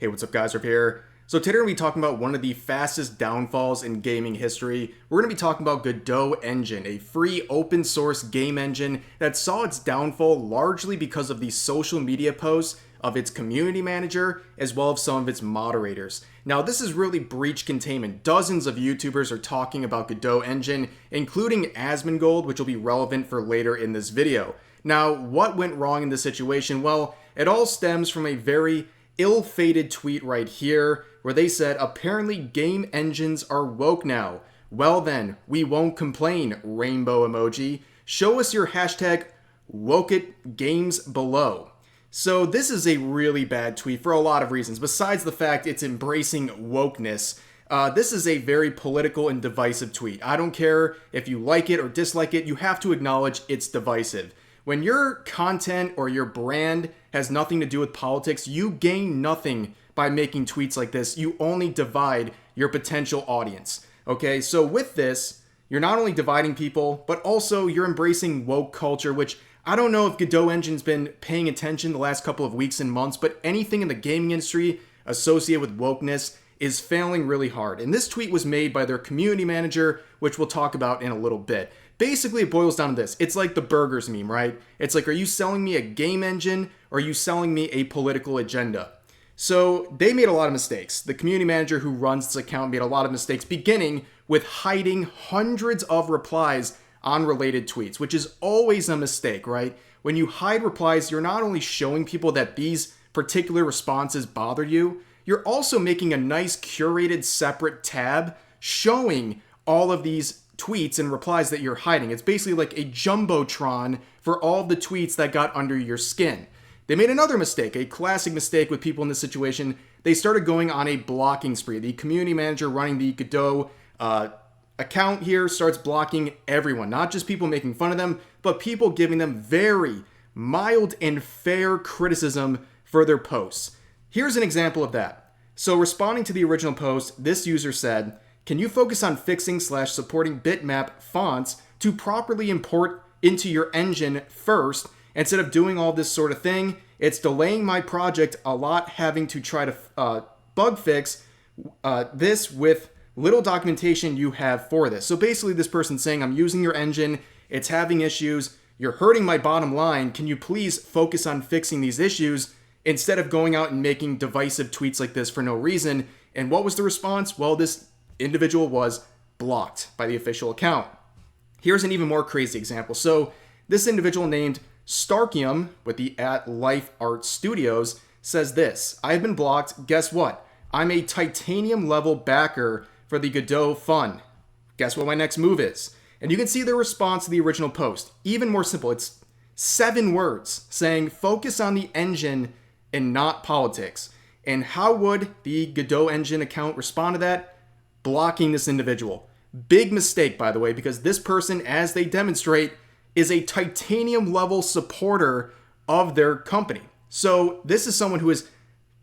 Hey, what's up guys, Rip here. So today we're going to be talking about one of the fastest downfalls in gaming history. We're going to be talking about Godot Engine, a free open source game engine that saw its downfall largely because of the social media posts of its community manager as well as some of its moderators. Now this is really breach containment. Dozens of YouTubers are talking about Godot Engine, including Asmongold, which will be relevant for later in this video. Now what went wrong in this situation? Well, it all stems from a very ill-fated tweet right here where they said apparently game engines are woke now. Well then, we won't complain, rainbow emoji. Show us your hashtag WokeItGames below. So this is a really bad tweet for a lot of reasons. Besides the fact it's embracing wokeness, this is a very political and divisive tweet. I don't care if you like it or dislike it, you have to acknowledge it's divisive. When your content or your brand has nothing to do with politics, you gain nothing by making tweets like this. You only divide your potential audience. Okay, so with this, you're not only dividing people, but also you're embracing woke culture, which I don't know if Godot Engine's been paying attention the last couple of weeks and months, but anything in the gaming industry associated with wokeness is failing really hard. And this tweet was made by their community manager, which we'll talk about in a little bit. Basically, it boils down to this. It's like the burgers meme, right? It's like, are you selling me a game engine or are you selling me a political agenda? So they made a lot of mistakes. The community manager who runs this account made a lot of mistakes, beginning with hiding hundreds of replies on related tweets, which is always a mistake, right? When you hide replies, you're not only showing people that these particular responses bother you, you're also making a nice curated separate tab showing all of these tweets and replies that you're hiding. It's basically like a jumbotron for all the tweets that got under your skin. They made another mistake, a classic mistake with people in this situation. They started going on a blocking spree. The community manager running the Godot account here starts blocking everyone, not just people making fun of them, but people giving them very mild and fair criticism for their posts. Here's an example of that. So responding to the original post, this user said, "Can you focus on fixing/supporting bitmap fonts to properly import into your engine first instead of doing all this sort of thing? It's delaying my project a lot having to try to bug fix this with little documentation you have for this." So basically this person's saying, I'm using your engine, it's having issues, you're hurting my bottom line, can you please focus on fixing these issues instead of going out and making divisive tweets like this for no reason? And what was the response? Well, this individual was blocked by the official account. Here's an even more crazy example. So this individual named Starkium with the @LifeArtStudios says this: "I've been blocked. Guess what? I'm a titanium level backer for the Godot fund. Guess what my next move is?" And you can see the response to the original post. Even more simple. It's 7 words saying focus on the engine and not politics. And how would the Godot Engine account respond to that? Blocking this individual. Big mistake, by the way, because this person, as they demonstrate, is a titanium level supporter of their company. So this is someone who is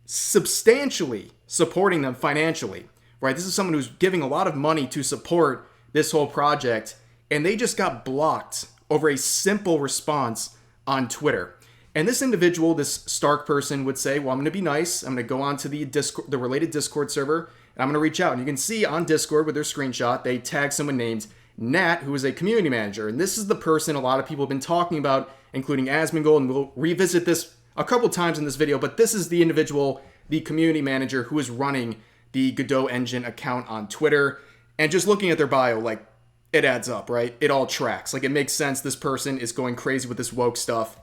substantially supporting them financially, right? This is someone who's giving a lot of money to support this whole project, and they just got blocked over a simple response on Twitter. And this individual, this Stark person, would say, well, I'm going to be nice. I'm going to go on to the related Discord server, and I'm going to reach out. And you can see on Discord with their screenshot, they tag someone named Nat, who is a community manager. And this is the person a lot of people have been talking about, including Asmongold, and we'll revisit this a couple times in this video. But this is the individual, the community manager, who is running the Godot Engine account on Twitter. And just looking at their bio, like, it adds up, right? It all tracks. Like, it makes sense. This person is going crazy with this woke stuff.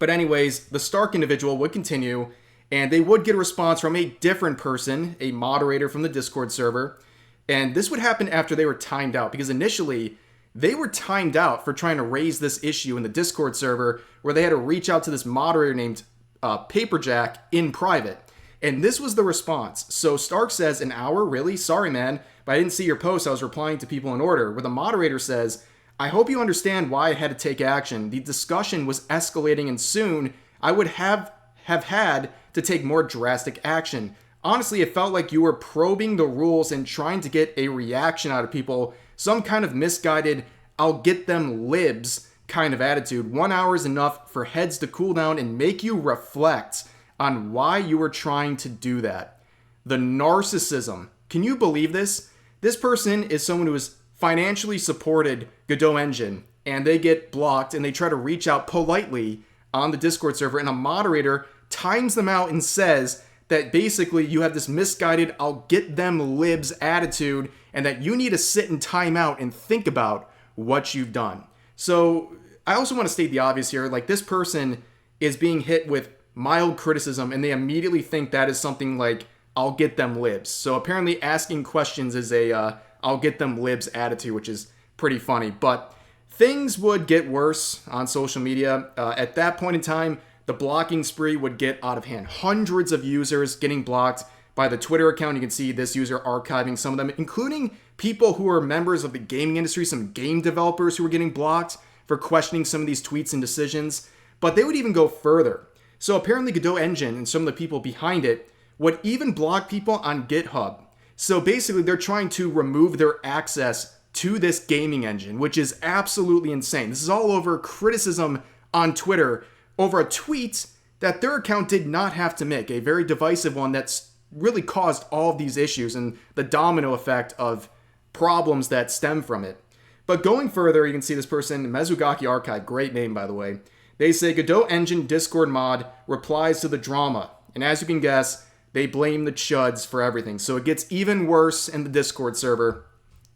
But anyways, the Stark individual would continue, and they would get a response from a different person, a moderator from the Discord server. And this would happen after they were timed out, because initially they were timed out for trying to raise this issue in the Discord server where they had to reach out to this moderator named Paperjack in private. And this was the response. So Stark says, "An hour? Really? Sorry, man, but I didn't see your post. I was replying to people in order." Where the moderator says, "I hope you understand why I had to take action. The discussion was escalating and soon I would have had to take more drastic action. Honestly, it felt like you were probing the rules and trying to get a reaction out of people, some kind of misguided, I'll get them libs kind of attitude. 1 hour is enough for heads to cool down and make you reflect on why you were trying to do that. The narcissism. Can you believe this? This person is someone who has financially supported Godot Engine, and they get blocked and they try to reach out politely on the Discord server, and a moderator times them out and says that basically you have this misguided I'll get them libs attitude, and that you need to sit in timeout and think about what you've done. So I also want to state the obvious here, like this person is being hit with mild criticism and they immediately think that is something like I'll get them libs. So apparently asking questions is a I'll get them libs attitude, which is pretty funny. But things would get worse on social media. At that point in time, the blocking spree would get out of hand. Hundreds of users getting blocked by the Twitter account. You can see this user archiving some of them, including people who are members of the gaming industry, some game developers who were getting blocked for questioning some of these tweets and decisions. But they would even go further. So apparently Godot Engine and some of the people behind it would even block people on GitHub. So basically they're trying to remove their access to this gaming engine, which is absolutely insane. This is all over criticism on Twitter over a tweet that their account did not have to make, a very divisive one that's really caused all of these issues and the domino effect of problems that stem from it. But going further, you can see this person, Mezugaki Archive, great name by the way. They say Godot Engine Discord mod replies to the drama. And as you can guess, they blame the chuds for everything. So it gets even worse in the Discord server.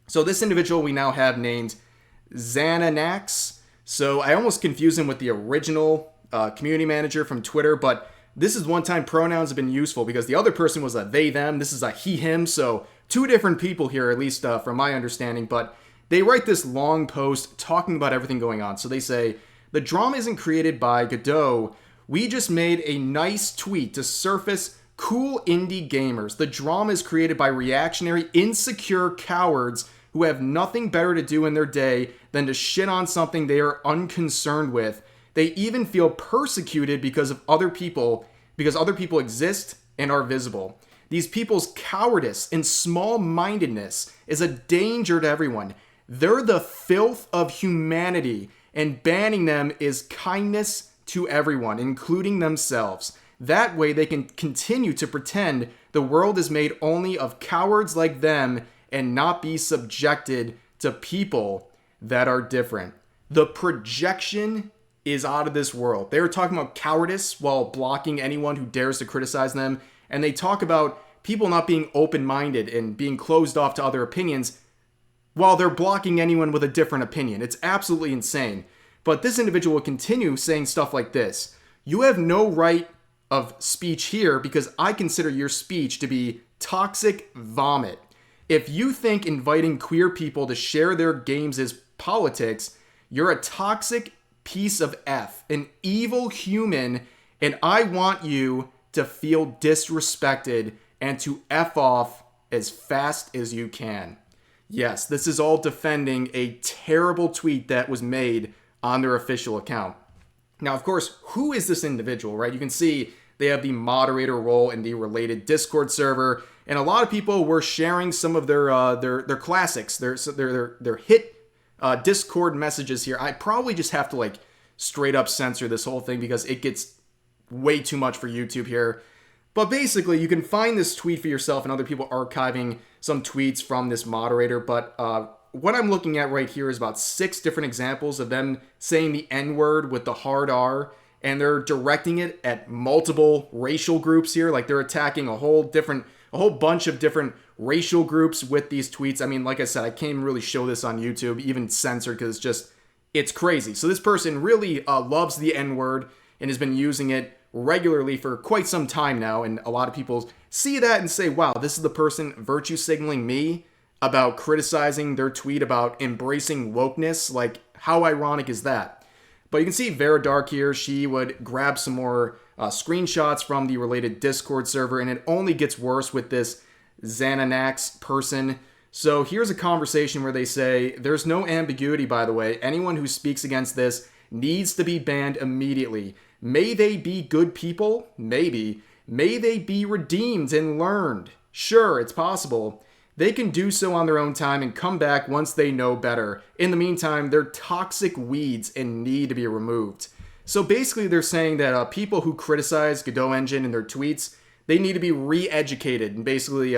So this individual we now have named Xananax. So I almost confuse him with the original community manager from Twitter, but this is one-time pronouns have been useful because the other person was a they, them. This is a he, him. So two different people here, at least from my understanding. But they write this long post talking about everything going on. So they say, the drama isn't created by Godot. We just made a nice tweet to surface cool indie gamers. The drama is created by reactionary, insecure cowards who have nothing better to do in their day than to shit on something they are unconcerned with. They even feel persecuted because other people exist and are visible. These people's cowardice and small-mindedness is a danger to everyone. They're the filth of humanity, and banning them is kindness to everyone, including themselves. That way they can continue to pretend the world is made only of cowards like them and not be subjected to people that are different. The projection is out of this world. They were talking about cowardice while blocking anyone who dares to criticize them, and they talk about people not being open-minded and being closed off to other opinions while they're blocking anyone with a different opinion. It's absolutely insane. But this individual will continue saying stuff like this. You have no right of speech here because I consider your speech to be toxic vomit. If you think inviting queer people to share their games is politics, you're a toxic piece of F, an evil human, and I want you to feel disrespected and to F off as fast as you can. Yes, this is all defending a terrible tweet that was made on their official account. Now, of course, who is this individual, right? You can see they have the moderator role in the related Discord server, and a lot of people were sharing some of their classics, their hit Discord messages here. I probably just have to like straight up censor this whole thing because it gets way too much for YouTube here. But basically, you can find this tweet for yourself and other people archiving some tweets from this moderator. But what I'm looking at right here is about 6 different examples of them saying the N-word with the hard R. And they're directing it at multiple racial groups here. Like they're attacking a whole bunch of different racial groups with these tweets. I mean, like I said, I can't even really show this on YouTube, even censored, because it's crazy. So this person really loves the N-word and has been using it regularly for quite some time now, and a lot of people see that and say, wow, this is the person virtue signaling me about criticizing their tweet about embracing wokeness. Like, how ironic is that? But you can see Vera Dark here, she would grab some more screenshots from the related Discord server, and it only gets worse with this Xananax person. So here's a conversation where they say, there's no ambiguity, by the way. Anyone who speaks against this needs to be banned immediately. May they be good people? Maybe. May they be redeemed and learned? Sure, it's possible. They can do so on their own time and come back once they know better. In the meantime, they're toxic weeds and need to be removed. So basically, they're saying that people who criticize Godot Engine in their tweets, they need to be re-educated and basically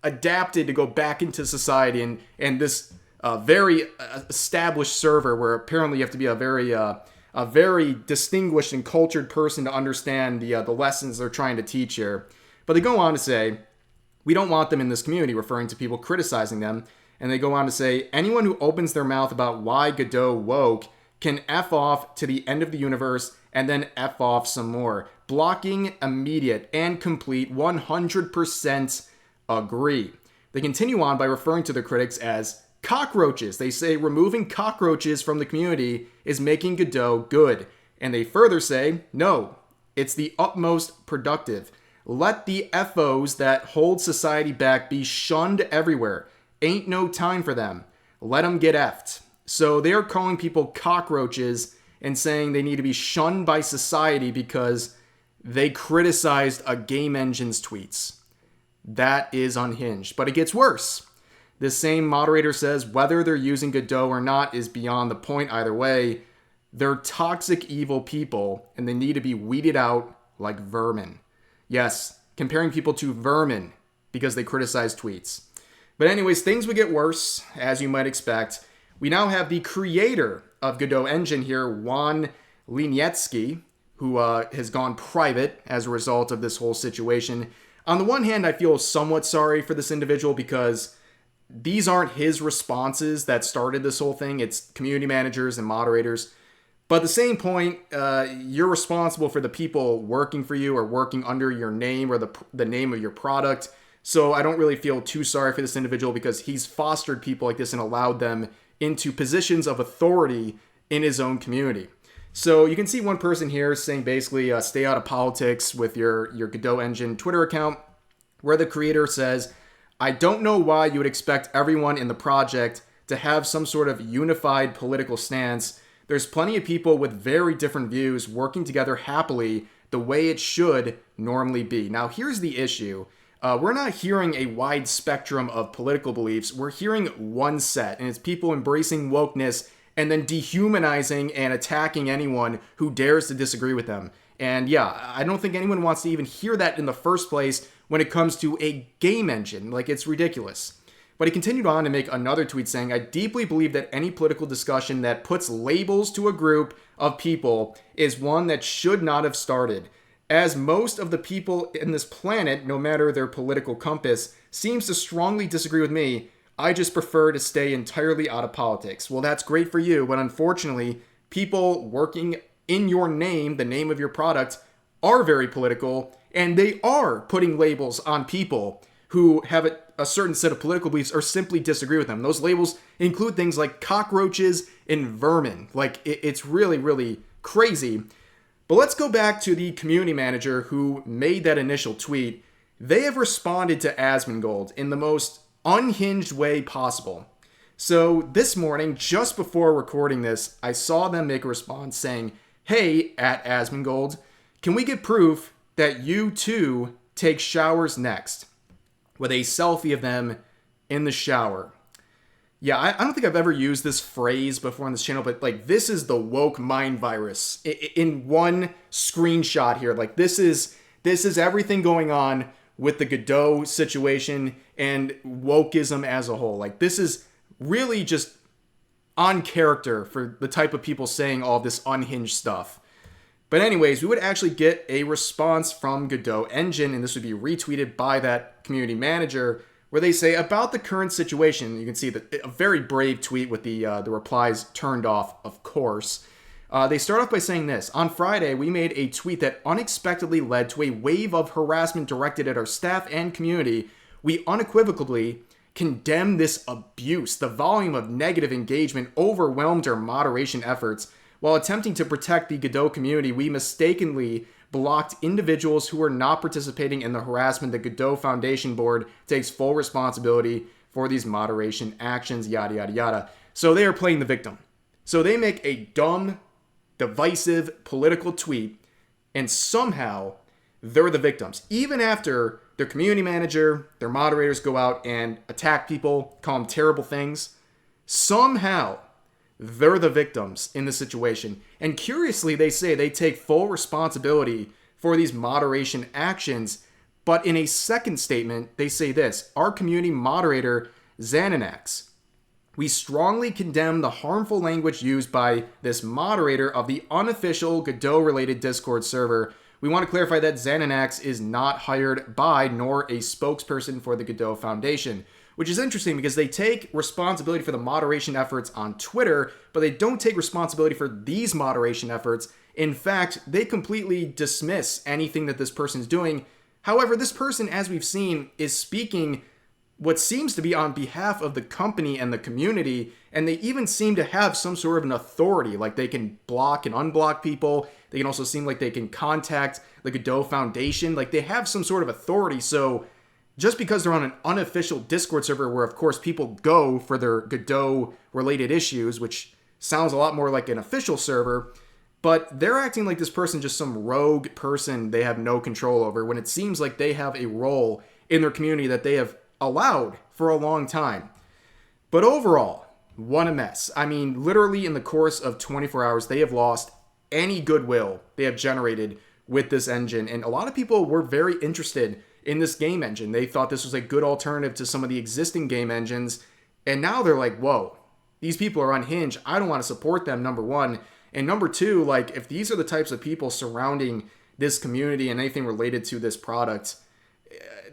adapted to go back into society. And this very established server where apparently you have to be a very distinguished and cultured person to understand the lessons they're trying to teach here. But they go on to say, we don't want them in this community, referring to people criticizing them. And they go on to say, anyone who opens their mouth about why Godot woke can F off to the end of the universe and then F off some more. Blocking immediate and complete 100% agree. They continue on by referring to the critics as cockroaches. They say removing cockroaches from the community is making Godot good. And they further say, no, it's the utmost productive. Let the FOs that hold society back be shunned everywhere. Ain't no time for them. Let them get effed. So they are calling people cockroaches and saying they need to be shunned by society because they criticized a game engine's tweets. That is unhinged. But it gets worse. This same moderator says whether they're using Godot or not is beyond the point either way. They're toxic, evil people, and they need to be weeded out like vermin. Yes, comparing people to vermin because they criticize tweets. But anyways, things would get worse, as you might expect. We now have the creator of Godot Engine here, Juan Linietsky, who has gone private as a result of this whole situation. On the one hand, I feel somewhat sorry for this individual because these aren't his responses that started this whole thing. It's community managers and moderators. But at the same point, you're responsible for the people working for you or working under your name or the name of your product. So I don't really feel too sorry for this individual because he's fostered people like this and allowed them into positions of authority in his own community. So you can see one person here saying basically stay out of politics with your Godot Engine Twitter account, where the creator says, I don't know why you would expect everyone in the project to have some sort of unified political stance. There's plenty of people with very different views working together happily the way it should normally be. Now here's the issue. We're not hearing a wide spectrum of political beliefs. We're hearing one set, and it's people embracing wokeness and then dehumanizing and attacking anyone who dares to disagree with them. And yeah, I don't think anyone wants to even hear that in the first place when it comes to a game engine. Like, it's ridiculous. But he continued on to make another tweet saying, I deeply believe that any political discussion that puts labels to a group of people is one that should not have started. As most of the people in this planet, no matter their political compass, seems to strongly disagree with me, I just prefer to stay entirely out of politics. Well, that's great for you, but unfortunately, people working in your name, the name of your product, are very political, and they are putting labels on people who have a certain set of political beliefs or simply disagree with them. Those labels include things like cockroaches and vermin. Like, it's really, really crazy. But let's go back to the community manager who made that initial tweet. They have responded to Asmongold in the most unhinged way possible. So this morning, just before recording this, I saw them make a response saying, hey, at Asmongold, can we get proof that you too take showers next? With a selfie of them in the shower. Yeah, I don't think I've ever used this phrase before on this channel, but like, this is the woke mind virus in one screenshot here. Like, this is everything going on with the Godot situation and wokeism as a whole. Like, this is really just on character for the type of people saying all this unhinged stuff. But anyways, we would actually get a response from Godot Engine, and this would be retweeted by that community manager, where they say about the current situation. You can see that a very brave tweet with the replies turned off, of course. They start off by saying this. On Friday, we made a tweet that unexpectedly led to a wave of harassment directed at our staff and community. We unequivocally condemn this abuse. The volume of negative engagement overwhelmed our moderation efforts. While attempting to protect the Godot community, we mistakenly blocked individuals who were not participating in the harassment. The Godot Foundation Board takes full responsibility for these moderation actions, yada, yada, yada. So they are playing the victim. So they make a dumb, divisive, political tweet, and somehow they're the victims. Even after their community manager, their moderators go out and attack people, call them terrible things, somehow they're the victims in the situation. And curiously, they say they take full responsibility for these moderation actions. But in a second statement, they say this: our community moderator, Xanax, we strongly condemn the harmful language used by this moderator of the unofficial Godot-related Discord server. We want to clarify that Xanax is not hired by nor a spokesperson for the Godot Foundation, which is interesting because they take responsibility for the moderation efforts on Twitter, but they don't take responsibility for these moderation efforts. In fact, they completely dismiss anything that this person is doing. However, this person, as we've seen, is speaking what seems to be on behalf of the company and the community, and they even seem to have some sort of an authority, like they can block and unblock people. They can also seem like they can contact the Godot Foundation, like they have some sort of authority. So just because they're on an unofficial Discord server where, of course, people go for their Godot-related issues, which sounds a lot more like an official server, but they're acting like this person just some rogue person they have no control over, when it seems like they have a role in their community that they have allowed for a long time. But overall, what a mess. I mean, literally in the course of 24 hours, they have lost any goodwill they have generated with this engine. And a lot of people were very interested in this game engine. They thought this was a good alternative to some of the existing game engines. And now they're like, whoa, these people are unhinged. I don't want to support them, number one. And number two, like, if these are the types of people surrounding this community and anything related to this product,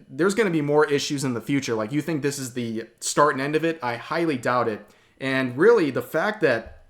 there's going to be more issues in the future. Like, you think this is the start and end of it? I highly doubt it. And really, the fact that,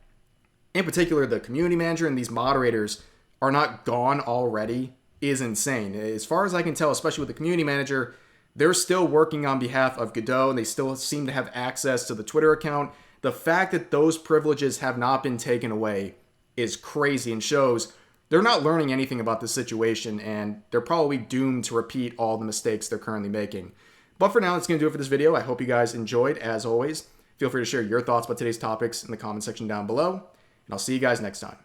in particular, the community manager and these moderators are not gone already is insane. As far as I can tell, especially with the community manager, they're still working on behalf of Godot, and they still seem to have access to the Twitter account. The fact that those privileges have not been taken away is crazy and shows they're not learning anything about this situation, and they're probably doomed to repeat all the mistakes they're currently making. But for now, that's going to do it for this video. I hope you guys enjoyed. As always, feel free to share your thoughts about today's topics in the comment section down below, and I'll see you guys next time.